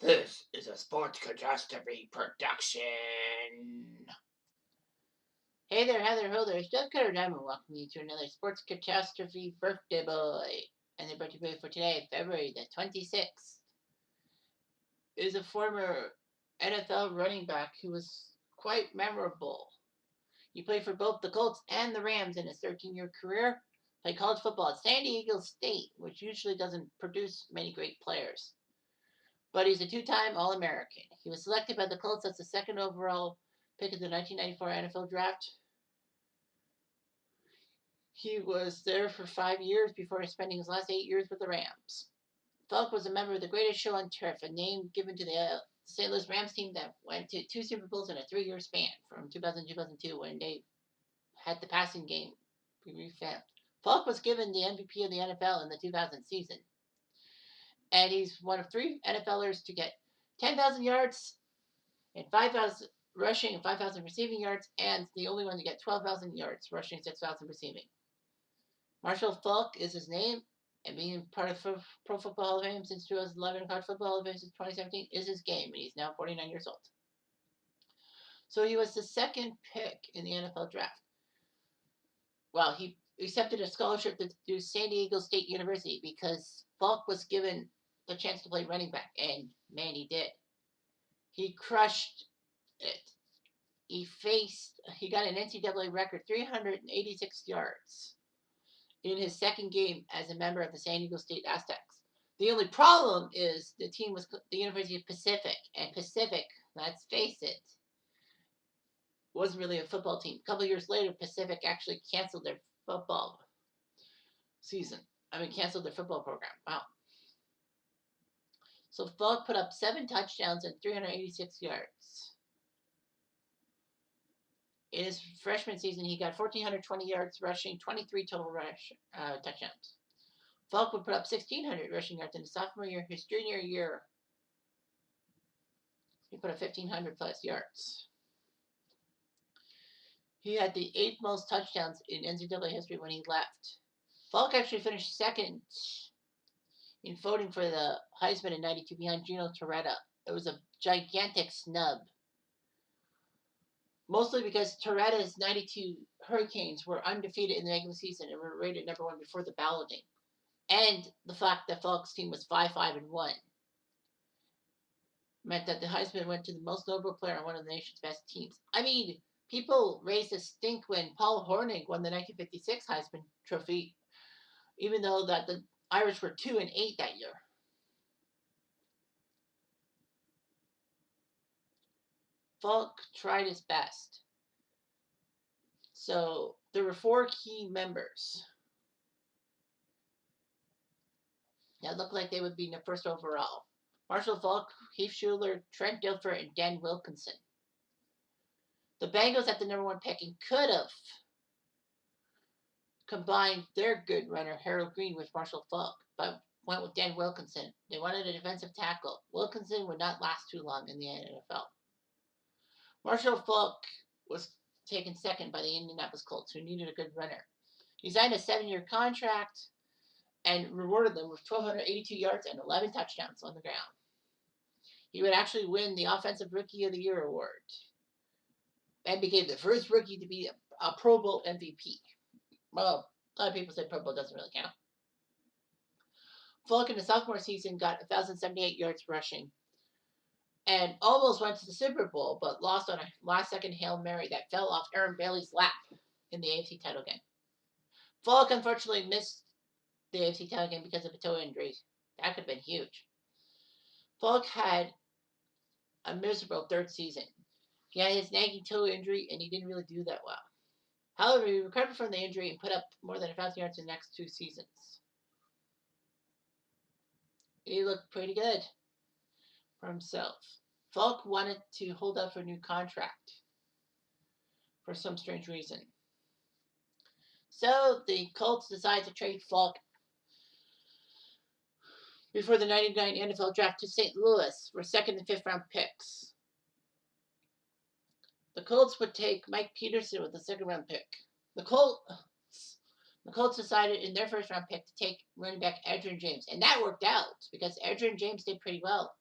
This is a Sports Catastrophe production. Hey there, Heather Holder. It's Doug Cutter Diamond welcoming you to another Sports Catastrophe Birthday Boy. And the birthday boy for today, February the 26th, is a former NFL running back who was quite memorable. He played for both the Colts and the Rams in his 13-year career. Played college football at San Diego State, which usually doesn't produce many great players. But he's a two-time All-American. He was selected by the Colts as the second overall pick of the 1994 NFL Draft. He was there for 5 years before spending his last 8 years with the Rams. Faulk was a member of the Greatest Show on Turf, a name given to the St. Louis Rams team that went to 2 Super Bowls in a 3-year span from 2000 to 2002 when they had the passing game revamped. Faulk was given the MVP of the NFL in the 2000 season. And he's one of 3 NFLers to get 10,000 yards and 5,000 rushing and 5,000 receiving yards, and the only one to get 12,000 yards rushing, 6,000 receiving. Marshall Faulk is his name, and being part of Pro Football Hall of Fame since 2011 and College Football Hall of Fame since 2017 is his game, and he's now 49 years old. So he was the second pick in the NFL draft. Well, he accepted a scholarship to San Diego State University because Faulk was given the chance to play running back, and man, he did. He crushed it. He got an NCAA record 386 yards in his second game as a member of the San Diego State Aztecs. The only problem is the team was the University of Pacific, and Pacific, let's face it, wasn't really a football team. A couple of years later, Pacific actually canceled their football season. Canceled their football program. Wow. So Faulk put up 7 touchdowns and 386 yards. In his freshman season, he got 1,420 yards rushing, 23 total touchdowns. Faulk would put up 1,600 rushing yards in his sophomore year. His junior year, he put up 1,500 plus yards. He had the 8th most touchdowns in NCAA history when he left. Faulk actually finished second in voting for the Heisman in '92 behind Gino Torretta. It was a gigantic snub. Mostly because Torretta's '92 Hurricanes were undefeated in the regular season and were rated number 1 before the balloting. And the fact that Faulk's team was 5-5-1 meant that the Heisman went to the most notable player on one of the nation's best teams. People raised a stink when Paul Hornung won the 1956 Heisman Trophy, even though that the Irish were 2-8 that year. Faulk tried his best. So there were 4 key members that looked like they would be in the first overall. Marshall Faulk, Heath Shuler, Trent Dilfer, and Dan Wilkinson. The Bengals at the number 1 pick and could have combined their good runner, Harold Green, with Marshall Faulk, but went with Dan Wilkinson. They wanted a defensive tackle. Wilkinson would not last too long in the NFL. Marshall Faulk was taken second by the Indianapolis Colts, who needed a good runner. He signed a 7-year contract and rewarded them with 1,282 yards and 11 touchdowns on the ground. He would actually win the Offensive Rookie of the Year award and became the first rookie to be a Pro Bowl MVP. Well, a lot of people say Pro Bowl doesn't really count. Faulk in the sophomore season got 1,078 yards rushing and almost went to the Super Bowl, but lost on a last-second Hail Mary that fell off Aaron Bailey's lap in the AFC title game. Faulk unfortunately missed the AFC title game because of a toe injury. That could have been huge. Faulk had a miserable third season. He had his nagging toe injury, and he didn't really do that well. However, he recovered from the injury and put up more than 1,000 yards in the next 2 seasons. He looked pretty good for himself. Faulk wanted to hold out for a new contract for some strange reason. So the Colts decided to trade Faulk before the '99 NFL draft to St. Louis for 2nd and 5th round picks. The Colts would take Mike Peterson with the 2nd round pick. The Colts decided in their 1st round pick to take running back Edgerrin James, and that worked out because Edgerrin James did pretty well.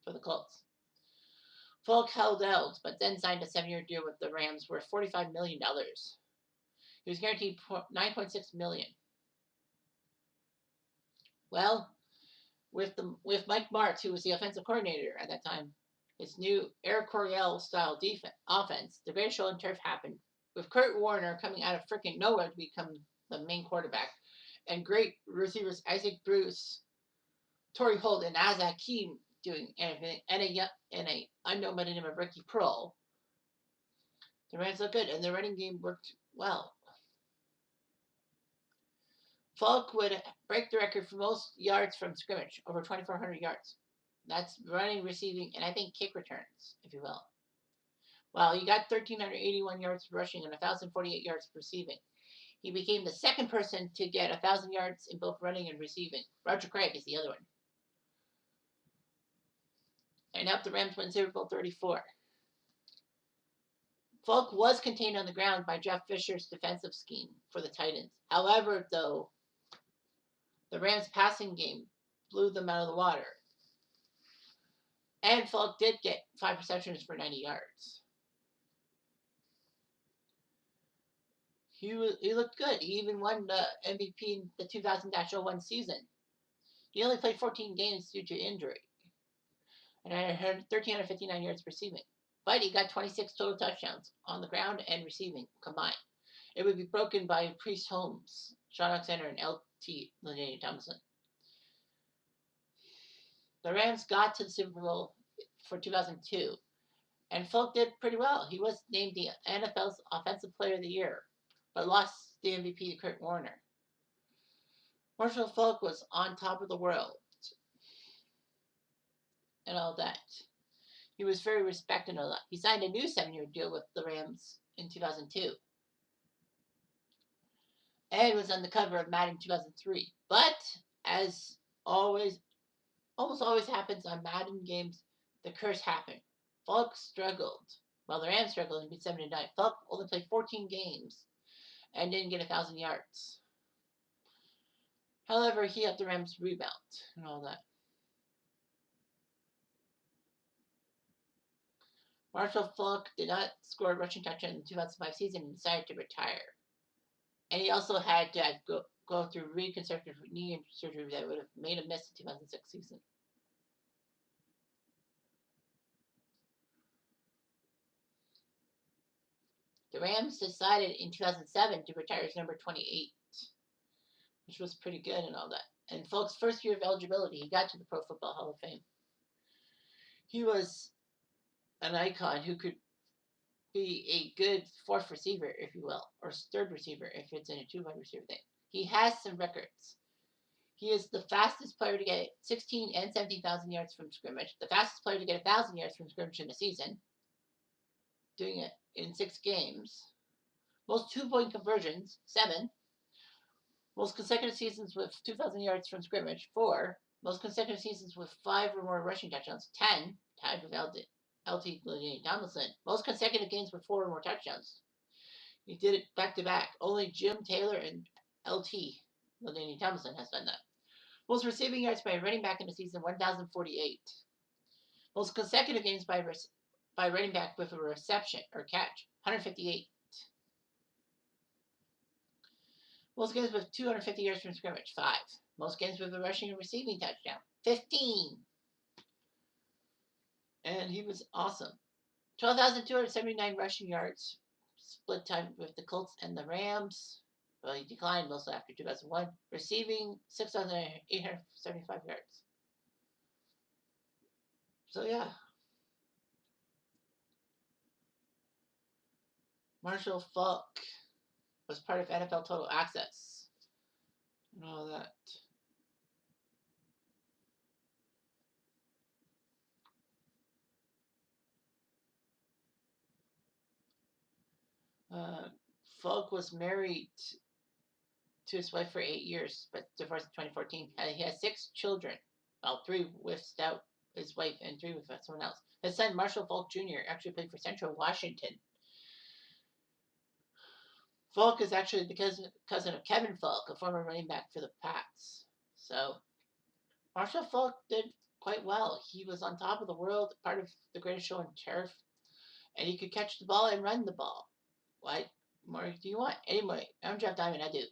for the Colts. Faulk held out, but then signed a 7-year deal with the Rams worth $45 million. He was guaranteed $9.6 million. Well, with Mike Martz, who was the offensive coordinator at that time, his new Air Coryell style offense, the greatest show on turf happened, with Kurt Warner coming out of freaking nowhere to become the main quarterback, and great receivers Isaac Bruce, Torrey Holt, and Isaac Hakeem doing everything, and a unknown by the name of Ricky Pearl. The Rams looked good, and the running game worked well. Faulk would break the record for most yards from scrimmage, over 2,400 yards. That's running, receiving, and I think kick returns, if you will. Well, he got 1,381 yards rushing and 1,048 yards receiving. He became the second person to get 1,000 yards in both running and receiving. Roger Craig is the other one. And helped the Rams win Super Bowl 34. Faulk was contained on the ground by Jeff Fisher's defensive scheme for the Titans. However, though, the Rams' passing game blew them out of the water. And Faulk did get 5 receptions for 90 yards. He looked good. He even won the MVP in the 2000-01 season. He only played 14 games due to injury. And I had 1,359 yards receiving. But he got 26 total touchdowns on the ground and receiving combined. It would be broken by Priest Holmes, Sean Alexander, and L.T. LaDainian Tomlinson. The Rams got to the Super Bowl for 2002, and Faulk did pretty well. He was named the NFL's Offensive Player of the Year, but lost the MVP to Kurt Warner. Marshall Faulk was on top of the world and all that. He was very respected and all that. He signed a new 7-year deal with the Rams in 2002 and was on the cover of Madden 2003. But as almost always happens on Madden games, the curse happened. Faulk struggled. Well, the Rams struggled and beat 7-9. Faulk only played 14 games and didn't get 1,000 yards. However, he helped the Rams rebound and all that. Marshall Faulk did not score a rushing touchdown in the 2005 season and decided to retire. And he also had to go through reconstructive knee surgery that would have made him miss the 2006 season. The Rams decided in 2007 to retire his number 28, which was pretty good and all that. And Faulk's first year of eligibility, he got to the Pro Football Hall of Fame. He was an icon who could be a good fourth receiver, if you will, or third receiver if it's in a 2-wide receiver thing. He has some records. He is the fastest player to get 16 and 17,000 yards from scrimmage, the fastest player to get 1,000 yards from scrimmage in a season, doing it in 6 games. Most 2-point conversions, 7. Most consecutive seasons with 2,000 yards from scrimmage, 4. Most consecutive seasons with 5 or more rushing touchdowns, 10, tied with L.T. LaDainian Tomlinson. Most consecutive games with 4 or more touchdowns. He did it back to back. Only Jim Taylor and L.T. LaDainian Tomlinson has done that. Most receiving yards by a running back in the season, 1,048. Most consecutive games by running back with a reception or catch, 158. Most games with 250 yards from scrimmage, 5. Most games with a rushing and receiving touchdown, 15. And he was awesome. 12,279 rushing yards, split time with the Colts and the Rams. Well, he declined mostly after 2001. Receiving 6,875 yards. So, yeah. Marshall Faulk was part of NFL Total Access and all that. Faulk was married to his wife for 8 years, but divorced in 2014. He has 6 children. Well, 3 with Stout, his wife, and 3 with someone else. His son, Marshall Faulk Jr., actually played for Central Washington. Faulk is actually the cousin of Kevin Faulk, a former running back for the Pats. So, Marshall Faulk did quite well. He was on top of the world, part of the greatest show on turf, and he could catch the ball and run the ball. What more do you want? Anyway, I'm Jeff Diamond. I do.